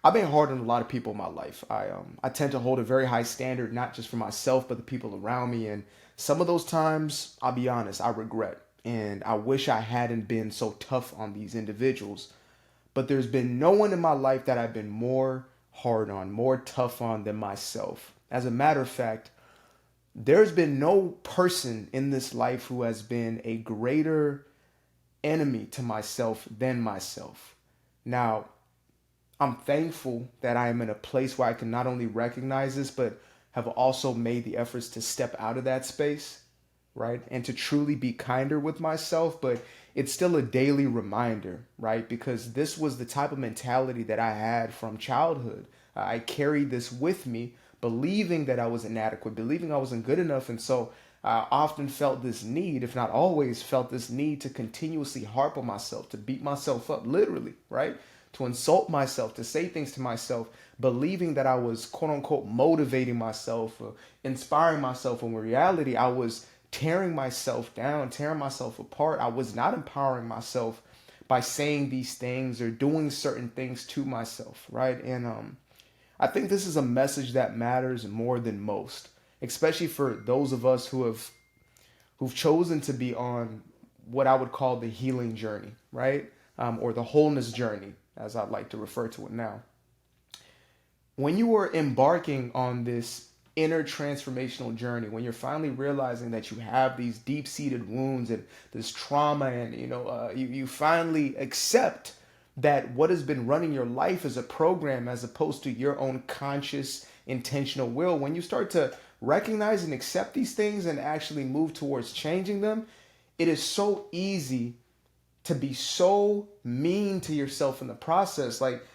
I've been hard on a lot of people in my life. I tend to hold a very high standard, not just for myself, but the people around me. And some of those times, I'll be honest, I regret. And I wish I hadn't been so tough on these individuals. But there's been no one in my life that I've been more hard on, more tough on than myself. As a matter of fact, there's been no person in this life who has been a greater enemy to myself than myself. Now, I'm thankful that I am in a place where I can not only recognize this, but have also made the efforts to step out of that space, right? And to truly be kinder with myself. But it's still a daily reminder, right? Because this was the type of mentality that I had from childhood. I carried this with me, believing that I was inadequate, believing I wasn't good enough. And so I often felt this need, if not always, felt this need to continuously harp on myself, to beat myself up, literally, right? To insult myself, to say things to myself, believing that I was quote unquote motivating myself, or inspiring myself. When in reality, I was tearing myself down, tearing myself apart. I was not empowering myself by saying these things or doing certain things to myself, right? And I think this is a message that matters more than most, especially for those of us who've chosen to be on what I would call the healing journey, right? Or the wholeness journey, as I'd like to refer to it now. When you are embarking on this inner transformational journey, when you're finally realizing that you have these deep-seated wounds and this trauma, and you finally accept that what has been running your life is a program as opposed to your own conscious intentional will, when you start to recognize and accept these things and actually move towards changing them, it is so easy to be so mean to yourself in the process, like,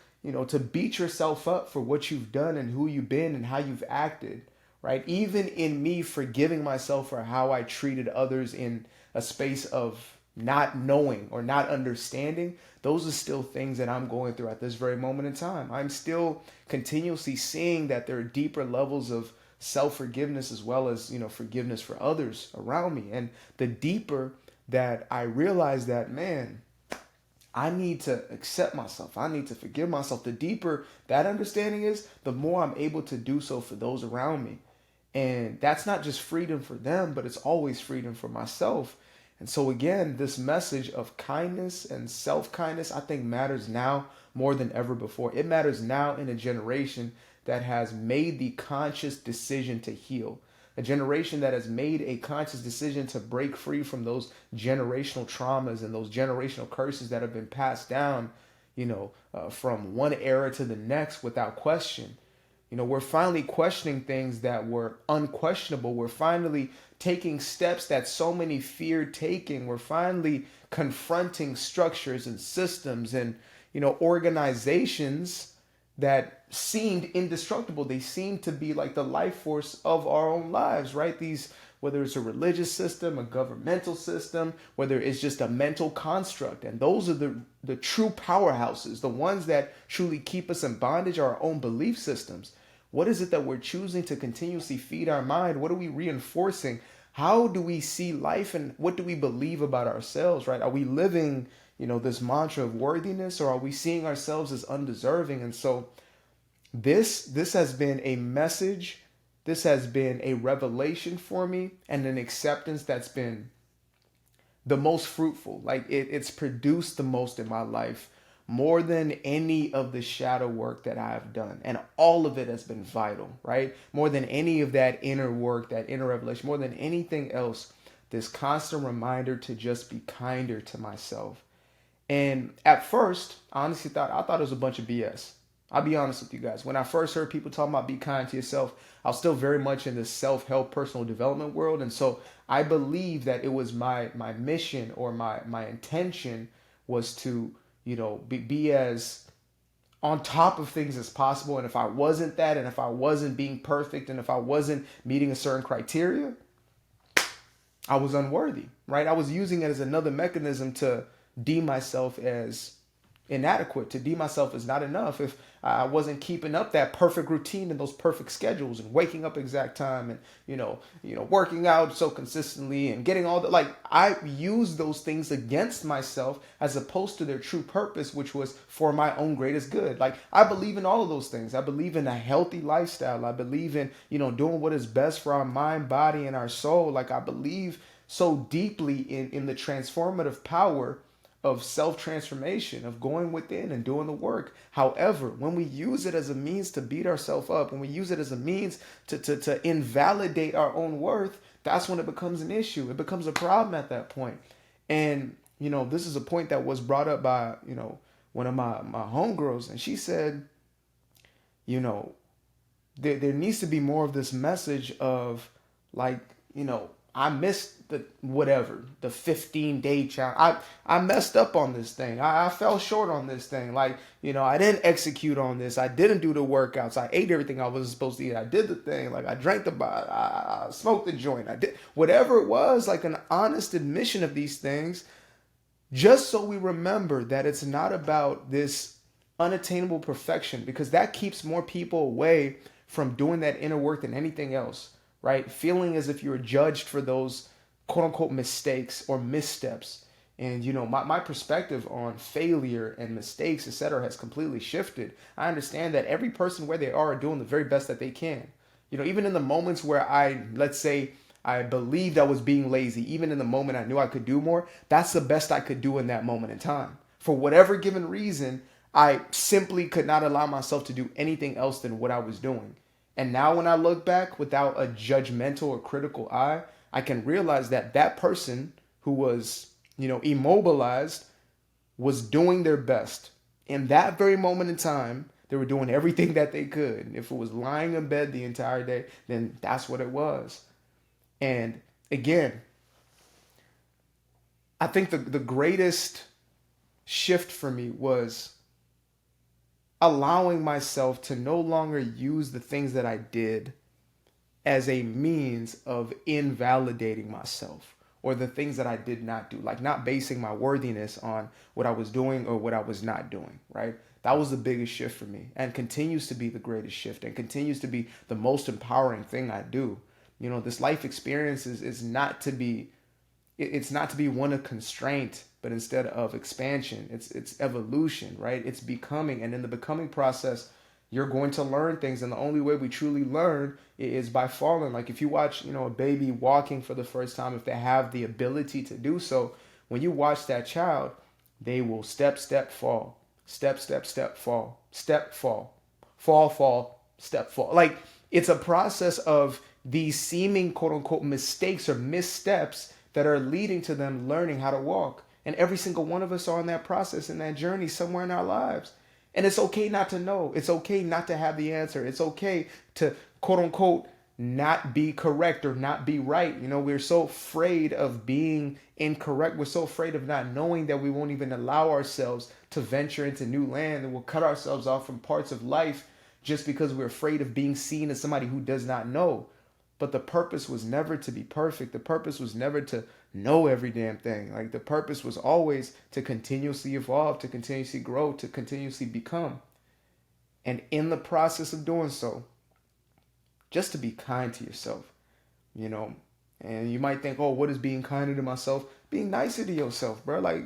to beat yourself up for what you've done and who you've been and how you've acted, right? Even in me forgiving myself for how I treated others in a space of not knowing or not understanding, those are still things that I'm going through at this very moment in time. I'm still continuously seeing that there are deeper levels of self-forgiveness as well as, forgiveness for others around me. And the deeper that I realize that, man, I need to accept myself, I need to forgive myself, the deeper that understanding is, the more I'm able to do so for those around me. And that's not just freedom for them, but it's always freedom for myself. And so, again, this message of kindness and self kindness, I think, matters now more than ever before. It matters now in a generation that has made the conscious decision to heal, a generation that has made a conscious decision to break free from those generational traumas and those generational curses that have been passed down, from one era to the next without question. We're finally questioning things that were unquestionable. We're finally taking steps that so many feared taking. We're finally confronting structures and systems and, organizations that seemed indestructible. They seemed to be like the life force of our own lives, right? These, whether it's a religious system, a governmental system, whether it's just a mental construct. And those are the true powerhouses, the ones that truly keep us in bondage, are our own belief systems. What is it that we're choosing to continuously feed our mind? What are we reinforcing? How do we see life, and what do we believe about ourselves, right? Are we living, this mantra of worthiness, or are we seeing ourselves as undeserving? And so this has been a message, this has been a revelation for me, and an acceptance that's been the most fruitful. Like it's produced the most in my life, more than any of the shadow work that I've done. And all of it has been vital, right? More than any of that inner work, that inner revelation, more than anything else, this constant reminder to just be kinder to myself. And at first, I honestly thought it was a bunch of BS. I'll be honest with you guys. When I first heard people talking about be kind to yourself, I was still very much in the self-help personal development world. And so I believe that it was my mission, or my intention was to, be as on top of things as possible. And if I wasn't that, and if I wasn't being perfect, and if I wasn't meeting a certain criteria, I was unworthy, right? I was using it as another mechanism to deem myself as inadequate. To deem myself as not enough if I wasn't keeping up that perfect routine and those perfect schedules and waking up exact time and working out so consistently and getting all the like I use those things against myself as opposed to their true purpose, which was for my own greatest good. Like I believe in all of those things. I believe in a healthy lifestyle. I believe in, doing what is best for our mind, body, and our soul. Like I believe so deeply in the transformative power of self transformation, of going within and doing the work. However, when we use it as a means to beat ourselves up, when we use it as a means to invalidate our own worth, that's when it becomes an issue. It becomes a problem at that point. And, this is a point that was brought up by, one of my homegirls. And she said, you know, there needs to be more of this message of like, I missed the 15-day challenge. I messed up on this thing. I fell short on this thing. Like, I didn't execute on this. I didn't do the workouts. I ate everything I was supposed to eat. I did the thing. Like I drank the bottle. I smoked the joint. I did whatever it was, like an honest admission of these things, just so we remember that it's not about this unattainable perfection, because that keeps more people away from doing that inner work than anything else, right? Feeling as if you're judged for those quote unquote mistakes or missteps. And, my perspective on failure and mistakes, etc., has completely shifted. I understand that every person where they are doing the very best that they can. Even in the moments where let's say, I believed I was being lazy, even in the moment I knew I could do more, that's the best I could do in that moment in time. For whatever given reason, I simply could not allow myself to do anything else than what I was doing. And now when I look back without a judgmental or critical eye, I can realize that that person who was, immobilized was doing their best. In that very moment in time, they were doing everything that they could. If it was lying in bed the entire day, then that's what it was. And again, I think the greatest shift for me was allowing myself to no longer use the things that I did as a means of invalidating myself, or the things that I did not do, like not basing my worthiness on what I was doing or what I was not doing, right? That was the biggest shift for me, and continues to be the greatest shift, and continues to be the most empowering thing I do. This life experience is not to be, it's not to be one of constraint, but instead of expansion. It's evolution, right? It's becoming. And in the becoming process, you're going to learn things. And the only way we truly learn is by falling. Like if you watch, a baby walking for the first time, if they have the ability to do so, when you watch that child, they will step, fall, step, fall, step, fall, step, fall. Like it's a process of these seeming quote unquote mistakes or missteps that are leading to them learning how to walk. And every single one of us are on that process, in that journey somewhere in our lives. And it's okay not to know. It's okay not to have the answer. It's okay to quote unquote not be correct or not be right. We're so afraid of being incorrect. We're so afraid of not knowing that we won't even allow ourselves to venture into new land, and we'll cut ourselves off from parts of life just because we're afraid of being seen as somebody who does not know. But the purpose was never to be perfect. The purpose was never to know every damn thing. Like the purpose was always to continuously evolve, to continuously grow, to continuously become. And in the process of doing so, just to be kind to yourself, And you might think, oh, what is being kinder to myself? Being nicer to yourself, bro. Like,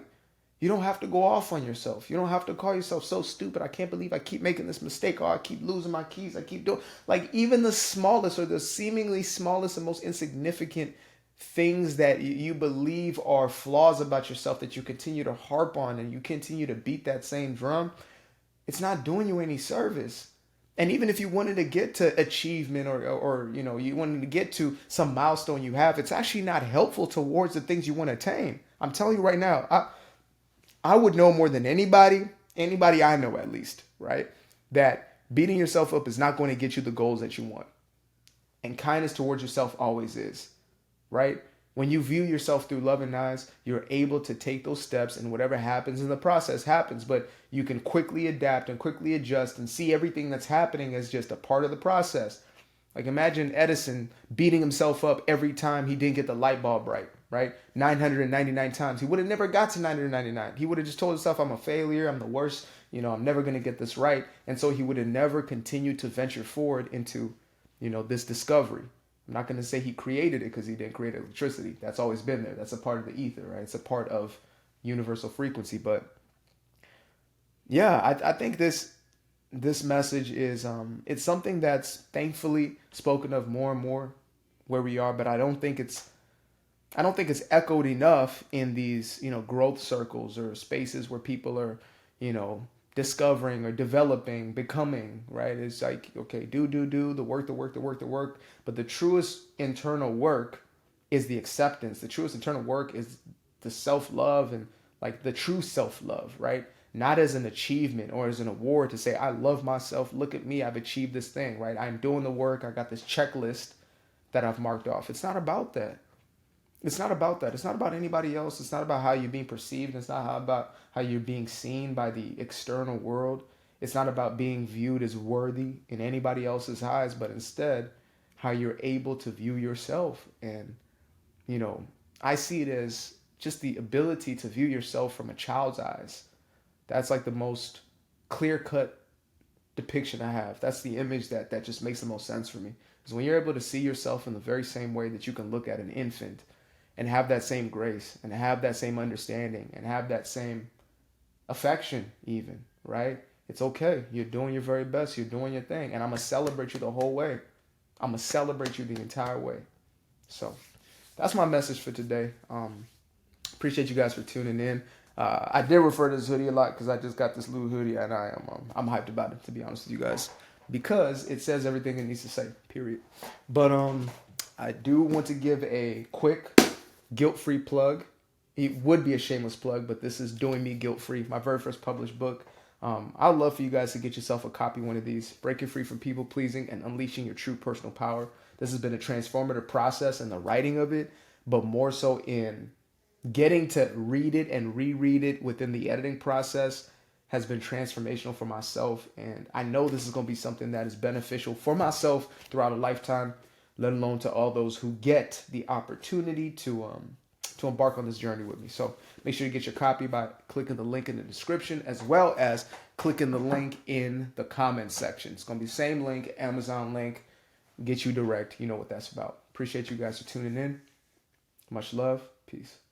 you don't have to go off on yourself. You don't have to call yourself so stupid. I can't believe I keep making this mistake. Oh, I keep losing my keys. I keep doing, like, even the smallest or the seemingly smallest and most insignificant things that you believe are flaws about yourself that you continue to harp on and you continue to beat that same drum, it's not doing you any service. And even if you wanted to get to achievement or you wanted to get to some milestone you have, it's actually not helpful towards the things you want to attain. I'm telling you right now, I would know more than anybody I know at least, right? That beating yourself up is not going to get you the goals that you want. And kindness towards yourself always is, right? When you view yourself through loving eyes, you're able to take those steps, and whatever happens in the process happens, but you can quickly adapt and quickly adjust and see everything that's happening as just a part of the process. Like imagine Edison beating himself up every time he didn't get the light bulb right. right? 999 times. He would have never got to 999. He would have just told himself, I'm a failure, I'm the worst, I'm never going to get this right. And so he would have never continued to venture forward into, this discovery. I'm not going to say he created it because he didn't create electricity. That's always been there. That's a part of the ether, right? It's a part of universal frequency. But yeah, I think this message is it's something that's thankfully spoken of more and more where we are, but I don't think it's echoed enough in these, growth circles or spaces where people are, you know, discovering or developing, becoming, right? It's like, okay, do, the work, the work, the work, the work. But the truest internal work is the acceptance. The truest internal work is the self-love and like the true self-love, right? Not as an achievement or as an award to say, I love myself. Look at me. I've achieved this thing, right? I'm doing the work. I got this checklist that I've marked off. It's not about that. It's not about that. It's not about anybody else. It's not about how you're being perceived. It's not about how you're being seen by the external world. It's not about being viewed as worthy in anybody else's eyes, but instead how you're able to view yourself. And, you know, I see it as just the ability to view yourself from a child's eyes. That's like the most clear cut depiction I have. That's the image that just makes the most sense for me. Is when you're able to see yourself in the very same way that you can look at an infant and have that same grace and have that same understanding and have that same affection even, right? It's okay. You're doing your very best. You're doing your thing. And I'm going to celebrate you the whole way. I'm going to celebrate you the entire way. So that's my message for today. Appreciate you guys for tuning in. I did refer to this hoodie a lot because I just got this little hoodie and I'm hyped about it, to be honest with you guys, because it says everything it needs to say, period. But I do want to give a quick guilt-free plug. It would be a shameless plug, but this is Doing Me Guilt-Free, my very first published book. I'd love for you guys to get yourself a copy of one of these. Breaking free from people pleasing and unleashing your true personal power. This has been a transformative process in the writing of it, but more so in getting to read it and reread it within the editing process has been transformational for myself. And I know this is going to be something that is beneficial for myself throughout a lifetime, let alone to all those who get the opportunity to embark on this journey with me. So make sure you get your copy by clicking the link in the description, as well as clicking the link in the comment section. It's going to be the same link, Amazon link, get you direct. You know what that's about. Appreciate you guys for tuning in. Much love. Peace.